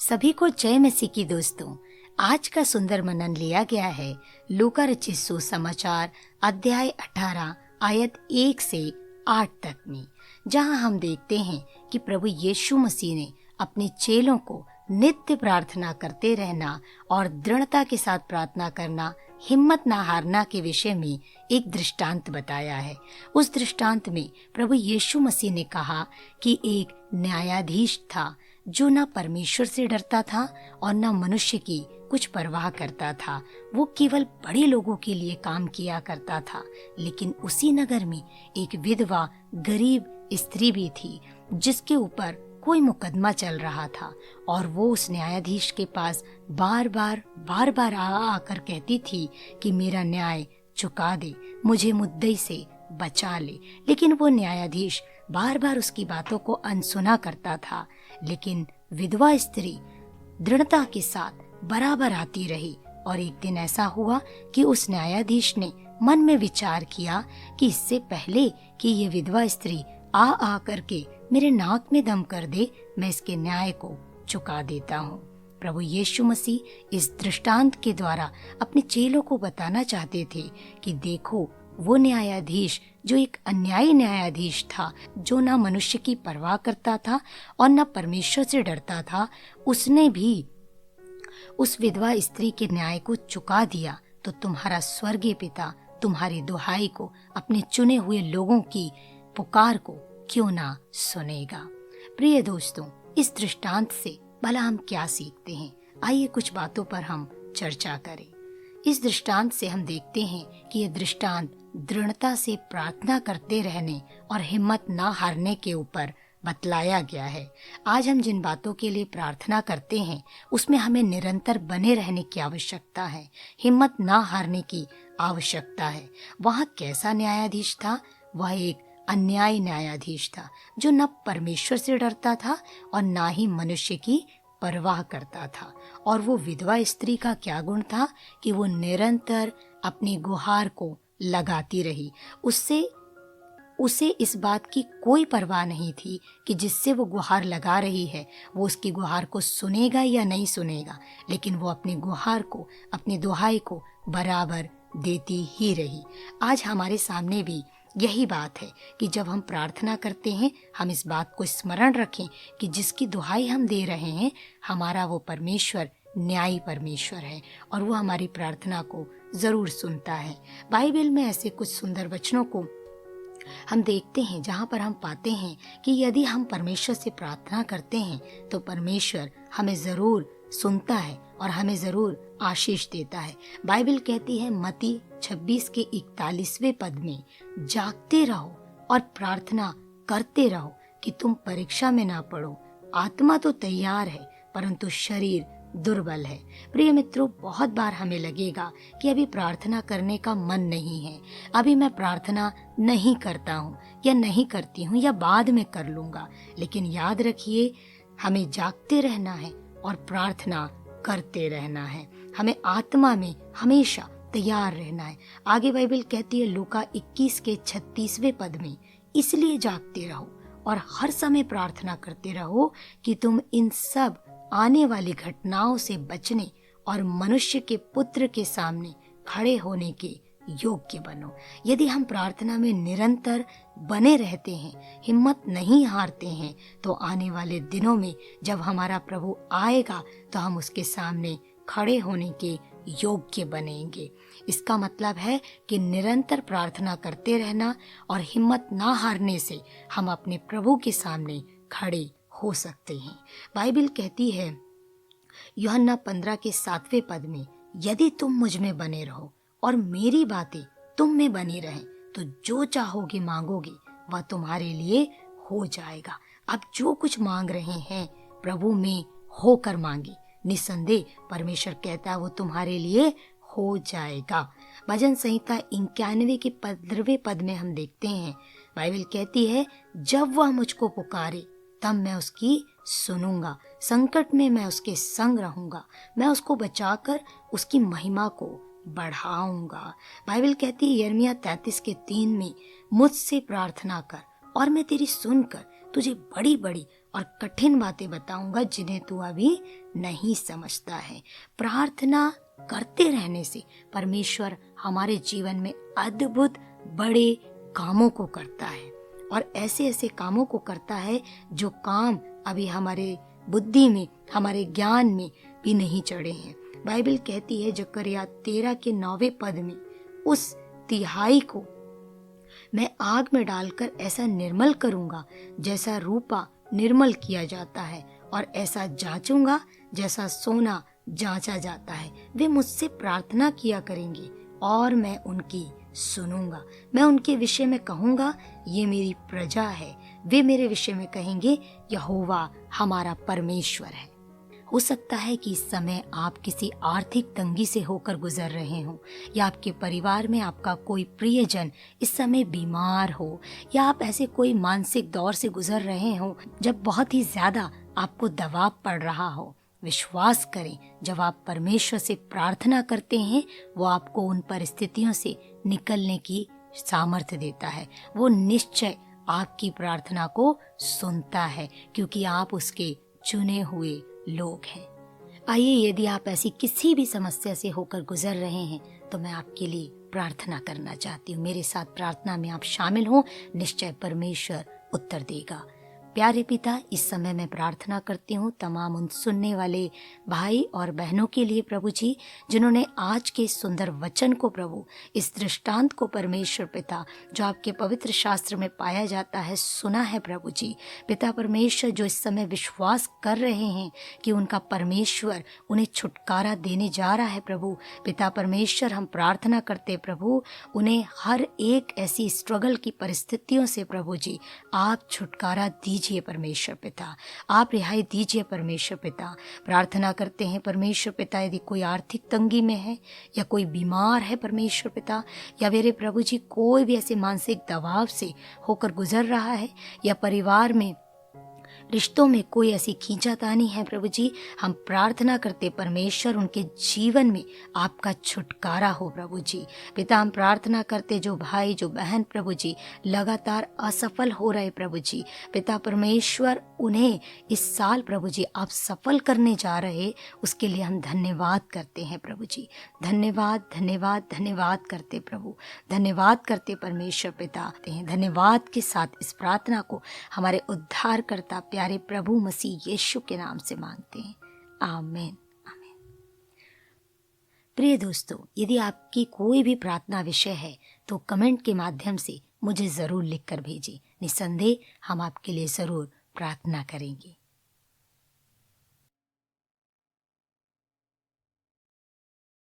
सभी को जय मसीह की दोस्तों। आज का सुंदर मनन लिया गया है लूका रचित सुसमाचार अध्याय 18 आयत 1 से 8 तक में, जहां हम देखते हैं कि प्रभु यीशु मसीह ने अपने चेलों को नित्य प्रार्थना करते रहना और दृढ़ता के साथ प्रार्थना करना, हिम्मत ना हारना के विषय में एक दृष्टांत बताया है। उस दृष्टांत में प्रभु यीशु मसीह ने कहा कि एक न्यायाधीश था जो न परमेश्वर से डरता था और न मनुष्य की कुछ परवाह करता था। वो केवल बड़े लोगों के लिए काम किया करता था। लेकिन उसी नगर में एक विधवा गरीब स्त्री भी थी जिसके ऊपर कोई मुकदमा चल रहा था, और वो उस न्यायाधीश के पास बार बार आकर कहती थी कि मेरा न्याय चुका दे, मुझे मुद्दई से बचा ले। लेकिन वो न्यायाधीश बार बार उसकी बातों को अनसुना करता था। लेकिन विधवा स्त्री दृढ़ता के साथ बराबर आती रही, और एक दिन ऐसा हुआ कि उस न्यायाधीश ने मन में विचार किया कि इससे पहले कि ये विधवा स्त्री आ करके मेरे नाक में दम कर दे, मैं इसके न्याय को चुका देता हूँ। प्रभु यीशु मसीह इस दृष्टांत के द्वारा अपने चेलों को बताना चाहते थे कि देखो, वो न्यायाधीश जो एक अन्यायी न्यायाधीश था, जो न मनुष्य की परवाह करता था और न परमेश्वर से डरता था, उसने भी उस विधवा स्त्री के न्याय को चुका दिया। तो तुम्हारा स्वर्गीय पिता तुम्हारी दुहाई को, अपने चुने हुए लोगों की पुकार को क्यों ना सुनेगा। प्रिय दोस्तों, इस दृष्टांत से भला हम क्या सीखते हैं? आइए कुछ बातों पर हम चर्चा करें। इस दृष्टांत से हम देखते हैं कि यह दृष्टांत दृढ़ता से प्रार्थना करते रहने और हिम्मत ना हारने के ऊपर बतलाया गया है। आज हम जिन बातों के लिए प्रार्थना करते हैं उसमें हमें निरंतर बने रहने की आवश्यकता है, हिम्मत ना हारने की आवश्यकता है। वहाँ कैसा न्यायाधीश था? वह एक अन्यायी न्यायाधीश था जो न परमेश्वर से डरता था और ना ही मनुष्य की परवाह करता था। और वो विधवा स्त्री का क्या गुण था कि वो निरंतर अपनी गुहार को लगाती रही। उसे इस बात की कोई परवाह नहीं थी कि जिससे वो गुहार लगा रही है वो उसकी गुहार को सुनेगा या नहीं सुनेगा, लेकिन वो अपनी गुहार को, अपनी दुहाई को बराबर देती ही रही। आज हमारे सामने भी यही बात है कि जब हम प्रार्थना करते हैं, हम इस बात को स्मरण रखें कि जिसकी दुहाई हम दे रहे हैं, हमारा वो परमेश्वर न्यायी परमेश्वर है और वो हमारी प्रार्थना को जरूर सुनता है। बाइबल में ऐसे कुछ सुंदर वचनों को हम देखते हैं जहाँ पर हम पाते हैं कि यदि हम परमेश्वर से प्रार्थना करते हैं तो परमेश्वर हमें जरूर सुनता है और हमें जरूर आशीष देता है। बाइबल कहती है मत्ती 26 के 41वें पद में, जागते रहो और प्रार्थना करते रहो कि तुम परीक्षा में ना पड़ो। आत्मा तो तैयार है परंतु शरीर दुर्बल है। प्रिय मित्रों, बहुत बार हमें लगेगा कि अभी प्रार्थना करने का मन नहीं है, अभी मैं प्रार्थना नहीं करता हूँ या नहीं करती हूँ या बाद में कर लूंगा। लेकिन याद रखिए, हमें जागते रहना है और प्रार्थना करते रहना है। हमें आत्मा में हमेशा तैयार रहना है। आगे बाइबल कहती है लूका 21 के 36वें पद में, इसलिए जागते रहो और हर समय प्रार्थना करते रहो कि तुम इन सब आने वाली घटनाओं से बचने और मनुष्य के पुत्र के सामने खड़े होने के योग्य बनो। यदि हम प्रार्थना में निरंतर बने रहते हैं, हिम्मत नहीं हारते हैं, तो आने वाले दिनों में जब हमारा प्रभु आएगा तो हम उसके सामने खड़े होने के योग्य बनेंगे। इसका मतलब है कि निरंतर प्रार्थना करते रहना और हिम्मत ना हारने से हम अपने प्रभु के सामने खड़े हो सकते हैं। बाइबल कहती है यूहन्ना 15 के 7वें पद में, यदि तुम मुझ में बने रहो और मेरी बातें तुम में बनी रहें तो जो चाहोगे मांगोगे वह तुम्हारे लिए हो जाएगा। अब जो कुछ मांग रहे हैं प्रभु में होकर मांगे, निसंदेह परमेश्वर कहता है वो तुम्हारे लिए हो जाएगा। भजन संहिता 91 के 15वें पद में हम देखते हैं, बाइबल कहती है जब वह मुझको पुकारे तब मैं उसकी सुनूंगा, संकट में मैं उसके संग रहूंगा, मैं उसको बचाकर उसकी महिमा को बढ़ाऊंगा। बाइबल कहती है यिर्मयाह 33 के 3 में, मुझसे प्रार्थना कर और मैं तेरी सुनकर तुझे बड़ी बड़ी और कठिन बातें बताऊंगा जिन्हें तू अभी नहीं समझता है। प्रार्थना करते रहने से परमेश्वर हमारे जीवन में अद्भुत बड़े कामों को करता है, और ऐसे ऐसे कामों को करता है जो काम अभी हमारे बुद्धि में, हमारे ज्ञान में भी नहीं चढ़े हैं। बाइबल कहती है जकरिया 13 के 9वें पद में, उस तिहाई को मैं आग में डालकर ऐसा निर्मल करूंगा जैसा रूपा निर्मल किया जाता है, और ऐसा जांचूंगा जैसा सोना जांचा जाता है। वे मुझसे प्रार्थना किया करेंगे और मैं उनकी सुनूंगा। मैं उनके विषय में कहूंगा ये मेरी प्रजा है। वे मेरे विषय में कहेंगे यहोवा हमारा परमेश्वर है। हो सकता है कि इस समय आप किसी आर्थिक तंगी से होकर गुजर रहे हो, या आपके परिवार में आपका कोई प्रियजन इस समय बीमार हो, या आप ऐसे कोई मानसिक दौर से गुजर रहे हो जब बहुत ही ज्यादा आपको दबाव पड़ रहा हो। विश्वास करें, जब आप परमेश्वर से प्रार्थना करते हैं वो आपको उन परिस्थितियों से निकलने की सामर्थ्य देता है। वो निश्चय आपकी प्रार्थना को सुनता है, क्योंकि आप उसके चुने हुए लोग हैं। आइए, यदि आप ऐसी किसी भी समस्या से होकर गुजर रहे हैं तो मैं आपके लिए प्रार्थना करना चाहती हूँ। मेरे साथ प्रार्थना में आप शामिल हो, निश्चय परमेश्वर उत्तर देगा। प्यारे पिता, इस समय मैं प्रार्थना करती हूँ तमाम उन सुनने वाले भाई और बहनों के लिए प्रभु जी, जिन्होंने आज के सुंदर वचन को प्रभु, इस दृष्टांत को परमेश्वर पिता जो आपके पवित्र शास्त्र में पाया जाता है, सुना है प्रभु जी। पिता परमेश्वर, जो इस समय विश्वास कर रहे हैं कि उनका परमेश्वर उन्हें छुटकारा देने जा रहा है प्रभु, पिता परमेश्वर हम प्रार्थना करते प्रभु, उन्हें हर एक ऐसी स्ट्रगल की परिस्थितियों से प्रभु जी आप छुटकारा दीजिए परमेश्वर पिता, आप रिहाई दीजिए परमेश्वर पिता। प्रार्थना करते हैं परमेश्वर पिता, यदि कोई आर्थिक तंगी में है या कोई बीमार है परमेश्वर पिता, या मेरे प्रभु जी कोई भी ऐसे मानसिक दबाव से होकर गुजर रहा है, या परिवार में रिश्तों में कोई ऐसी खींचातानी है प्रभु जी, हम प्रार्थना करते परमेश्वर उनके जीवन में आपका छुटकारा हो प्रभु जी। पिता, हम प्रार्थना करते जो भाई जो बहन प्रभु जी लगातार असफल हो रहे प्रभु जी, पिता परमेश्वर उन्हें इस साल प्रभु जी आप सफल करने जा रहे, उसके लिए हम धन्यवाद करते हैं प्रभु जी। धन्यवाद धन्यवाद धन्यवाद करते प्रभु, धन्यवाद करते परमेश्वर पिता। धन्यवाद के साथ इस प्रार्थना को हमारे उद्धारकर्ता प्यारे प्रभु मसीह यीशु के नाम से मांगते हैं, आमीन आमीन। प्रिय दोस्तों, यदि आपकी कोई भी प्रार्थना विषय है तो कमेंट के माध्यम से मुझे ज़रूर लिखकर भेजें। निसंदेह हम आपके लिए ज़रूर प्रार्थना करेंगे।